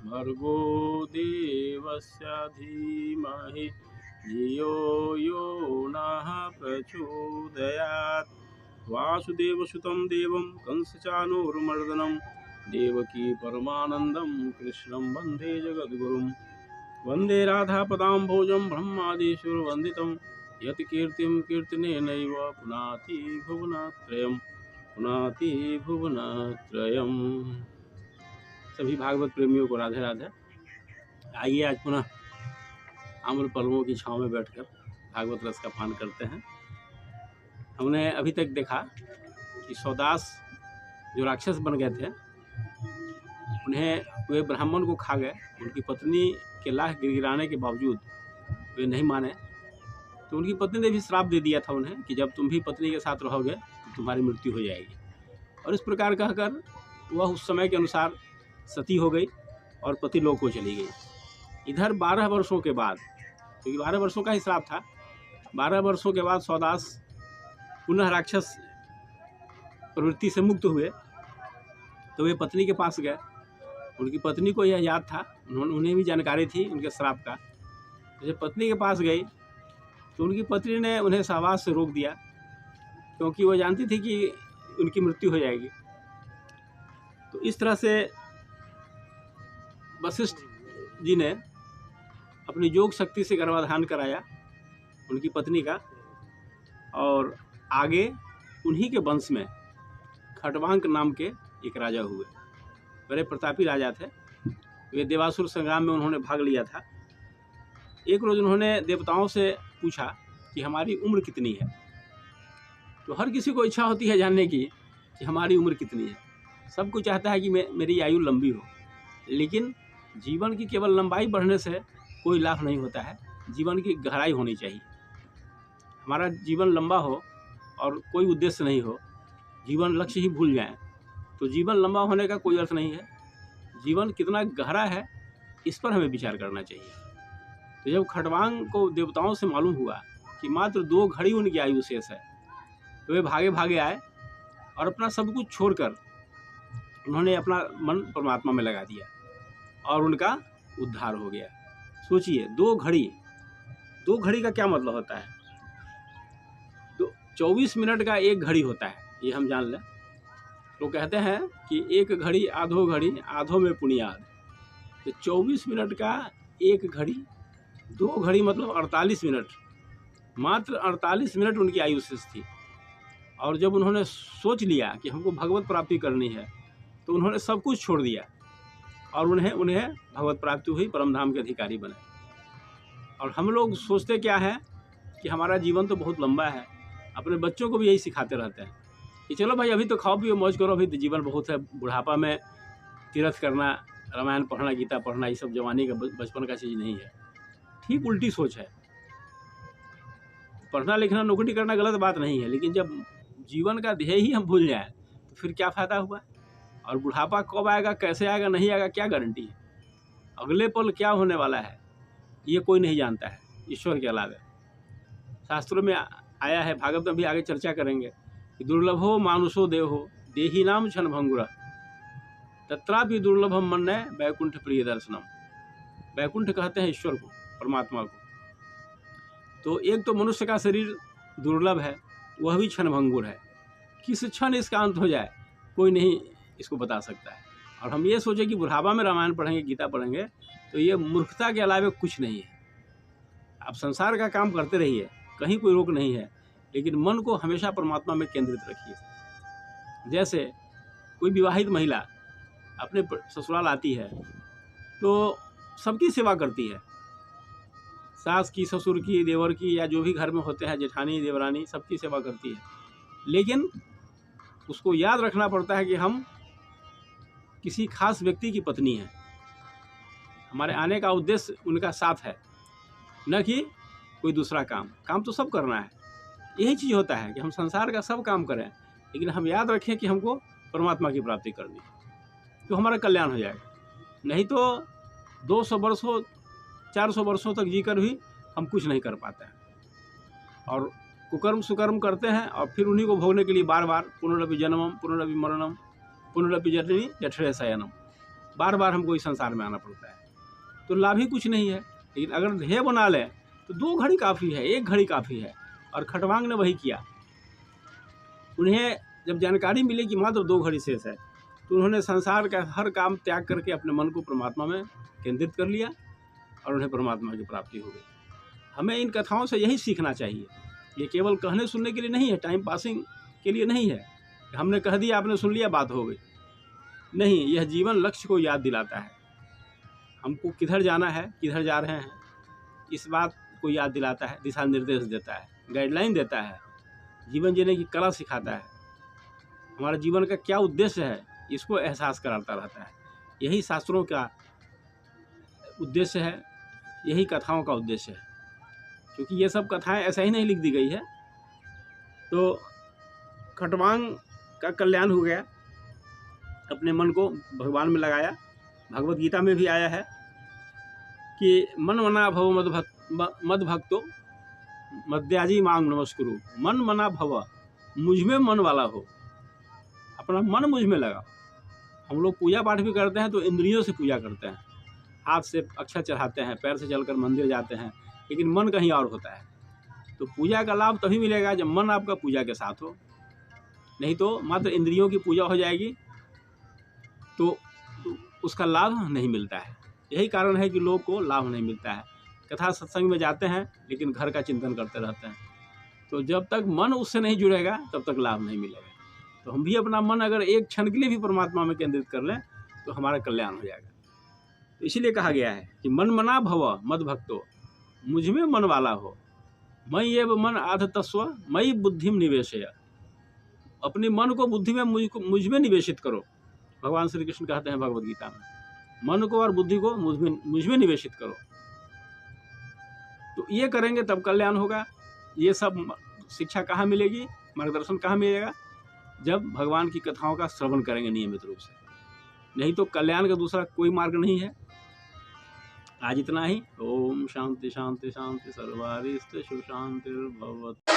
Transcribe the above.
भर्गो देवस्य धीमहि धियो यो नः प्रचोदयात्। वासुदेवसुतं देवं कंसचाणूरमर्दनं देवकी परमानन्दं कृष्णं वन्दे जगद्गुरुं। वन्दे राधापदाम्भोजं ब्रह्मादिसुरवन्दितं यत्कीर्तिं कीर्तनेनैव पुनाति भुवनत्रयं पुनाति भुवनत्रयम्। सभी भागवत प्रेमियों को राधे राधे। आइए आज पुनः आम्र पलवों की छाँव में बैठकर भागवत रस का पान करते हैं। हमने अभी तक देखा कि सौदास जो राक्षस बन गए थे, उन्हें वे ब्राह्मण को खा गए। उनकी पत्नी के लाख गिड़गिड़ाने के बावजूद वे नहीं माने, तो उनकी पत्नी ने भी श्राप दे दिया था उन्हें कि जब तुम भी पत्नी के साथ रहोगे तो तुम्हारी मृत्यु हो जाएगी। और इस प्रकार कहकर वह उस समय के अनुसार सती हो गई और पति लोक को चली गई। इधर 12 वर्षों के बाद, क्योंकि 12 वर्षों का ही श्राप था, 12 वर्षों के बाद सौदास पुनः राक्षस प्रवृत्ति से मुक्त हुए। तो वे पत्नी के पास गए। उनकी पत्नी को यह याद था, उन्हें भी जानकारी थी उनके श्राप का। जब पत्नी के पास गई तो उनकी पत्नी ने उन्हें सहवास से रोक दिया, क्योंकि वह जानती थी कि उनकी मृत्यु हो जाएगी। तो इस तरह से वशिष्ठ जी ने अपनी योग शक्ति से गर्भाधान कराया उनकी पत्नी का, और आगे उन्हीं के वंश में खटवांक नाम के एक राजा हुए। बड़े प्रतापी राजा थे। वे देवासुर संग्राम में उन्होंने भाग लिया था। एक रोज उन्होंने देवताओं से पूछा कि हमारी उम्र कितनी है। तो हर किसी को इच्छा होती है जानने की कि हमारी उम्र कितनी है। सबको चाहता है कि मेरी आयु लंबी हो, लेकिन जीवन की केवल लंबाई बढ़ने से कोई लाभ नहीं होता है। जीवन की गहराई होनी चाहिए। हमारा जीवन लंबा हो और कोई उद्देश्य नहीं हो, जीवन लक्ष्य ही भूल जाएं, तो जीवन लंबा होने का कोई अर्थ नहीं है। जीवन कितना गहरा है इस पर हमें विचार करना चाहिए। तो जब खटवांग को देवताओं से मालूम हुआ कि मात्र 2 घड़ी उनकी आयु शेष है, तो वे भागे भागे आए और अपना सब कुछ छोड़कर उन्होंने अपना मन परमात्मा में लगा दिया और उनका उद्धार हो गया। सोचिए, 2 घड़ी का क्या मतलब होता है? तो 24 मिनट का 1 घड़ी होता है, ये हम जान लें। तो कहते हैं कि 1 घड़ी आधो घड़ी आधो में पुनियाद। तो 24 मिनट का 1 घड़ी, 2 घड़ी मतलब 48 मिनट। मात्र 48 मिनट उनकी आयु शेष थी। और जब उन्होंने सोच लिया कि हमको भगवत प्राप्ति करनी है, तो उन्होंने सब कुछ छोड़ दिया और उन्हें भगवत प्राप्ति हुई, परमधाम के अधिकारी बने। और हम लोग सोचते क्या है कि हमारा जीवन तो बहुत लंबा है। अपने बच्चों को भी यही सिखाते रहते हैं कि चलो भाई अभी तो खाओ पियो मौज करो, अभी तो जीवन बहुत है। बुढ़ापा में तीर्थ करना, रामायण पढ़ना, गीता पढ़ना, ये सब जवानी का बचपन का चीज़ नहीं है। ठीक उल्टी सोच है। पढ़ना लिखना नौकरी करना गलत बात नहीं है, लेकिन जब जीवन का ध्येय ही हम भूल जाएं तो फिर क्या फ़ायदा हुआ। और बुढ़ापा कब आएगा, कैसे आएगा, नहीं आएगा, क्या गारंटी है। अगले पल क्या होने वाला है ये कोई नहीं जानता है, ईश्वर के अलावा। शास्त्रों में आया है, भागवत में भी आगे चर्चा करेंगे कि दुर्लभो मानुषो देहो देही नाम क्षण भंगुर तत्रापि दुर्लभम मन्ये वैकुंठ प्रिय दर्शनम। वैकुंठ कहते हैं ईश्वर को, परमात्मा को। तो एक तो मनुष्य का शरीर दुर्लभ है, वह भी क्षण भंगुर है। किस क्षण इसका अंत हो जाए कोई नहीं इसको बता सकता है। और हम ये सोचें कि बुढ़ापा में रामायण पढ़ेंगे, गीता पढ़ेंगे, तो ये मूर्खता के अलावा कुछ नहीं है। आप संसार का काम करते रहिए, कहीं कोई रोक नहीं है, लेकिन मन को हमेशा परमात्मा में केंद्रित रखिए। जैसे कोई विवाहित महिला अपने ससुराल आती है तो सबकी सेवा करती है, सास की, ससुर की, देवर की, या जो भी घर में होते हैं, जेठानी, देवरानी, सबकी सेवा करती है। लेकिन उसको याद रखना पड़ता है कि हम किसी खास व्यक्ति की पत्नी हैं। हमारे आने का उद्देश्य उनका साथ है, न कि कोई दूसरा काम तो सब करना है। यही चीज़ होता है कि हम संसार का सब काम करें, लेकिन हम याद रखें कि हमको परमात्मा की प्राप्ति करनी है, तो हमारा कल्याण हो जाएगा। नहीं तो 200 वर्षों 400 वर्षों तक जीकर भी हम कुछ नहीं कर पाते हैं, और कुकर्म सुकर्म करते हैं, और फिर उन्हीं को भोगने के लिए बार बार पुनरपि जन्मम पुनरपि मरणम पुनरपि जठनी जठरे शयनम, बार बार हमको इस संसार में आना पड़ता है, तो लाभ ही कुछ नहीं है। लेकिन अगर ध्येय बना लें तो 2 घड़ी काफ़ी है, 1 घड़ी काफ़ी है। और खटवांग ने वही किया। उन्हें जब जानकारी मिली कि मात्र 2 घड़ी शेष है, तो उन्होंने संसार का हर काम त्याग करके अपने मन को परमात्मा में केंद्रित कर लिया और उन्हें परमात्मा की प्राप्ति हो गई। हमें इन कथाओं से यही सीखना चाहिए। ये केवल कहने सुनने के लिए नहीं है, टाइम पासिंग के लिए नहीं है। हमने कह दिया, आपने सुन लिया, बात हो गई। नहीं, यह जीवन लक्ष्य को याद दिलाता है। हमको किधर जाना है, किधर जा रहे हैं, इस बात को याद दिलाता है, दिशा निर्देश देता है, गाइडलाइन देता है, जीवन जीने की कला सिखाता है। हमारा जीवन का क्या उद्देश्य है, इसको एहसास कराता रहता है। यही शास्त्रों का उद्देश्य है, यही कथाओं का उद्देश्य है। क्योंकि ये सब कथाएं ऐसा ही नहीं लिख दी गई है। तो खटवांग का कल्याण हो गया, अपने मन को भगवान में लगाया। भगवत गीता में भी आया है कि मन मना भव मद भक्तो मद्याजी मांग नमस्कुरु। मन मना भव, मुझ में मन वाला हो, अपना मन मुझ में लगाओ। हम लोग पूजा पाठ भी करते हैं तो इंद्रियों से पूजा करते हैं, हाथ से अक्षत चढ़ाते हैं, पैर से चलकर मंदिर जाते हैं, लेकिन मन कहीं और होता है। तो पूजा का लाभ तभी मिलेगा जब मन आपका पूजा के साथ हो, नहीं तो मात्र इंद्रियों की पूजा हो जाएगी तो उसका लाभ नहीं मिलता है। यही कारण है कि लोग को लाभ नहीं मिलता है। कथा सत्संग में जाते हैं लेकिन घर का चिंतन करते रहते हैं, तो जब तक मन उससे नहीं जुड़ेगा तब तक लाभ नहीं मिलेगा। तो हम भी अपना मन अगर एक क्षण के लिए भी परमात्मा में केंद्रित कर लें तो हमारा कल्याण हो जाएगा। तो इसीलिए कहा गया है कि मन मना भव मद भक्तो, मुझ में मन वाला हो। मयि एव मन आधतस्व मयि बुद्धिम निवेशय। अपने मन को बुद्धि में मुझ में निवेशित करो। भगवान श्री कृष्ण कहते हैं भगवद गीता में, मन को और बुद्धि को मुझ में निवेशित करो। तो ये करेंगे तब कल्याण होगा। ये सब शिक्षा कहाँ मिलेगी, मार्गदर्शन कहाँ मिलेगा? जब भगवान की कथाओं का श्रवण करेंगे नियमित रूप से, नहीं तो कल्याण का दूसरा कोई मार्ग नहीं है। आज इतना ही। ओम शांति शांति शांति सर्वारिष्ट सुशांतिर्भवतु।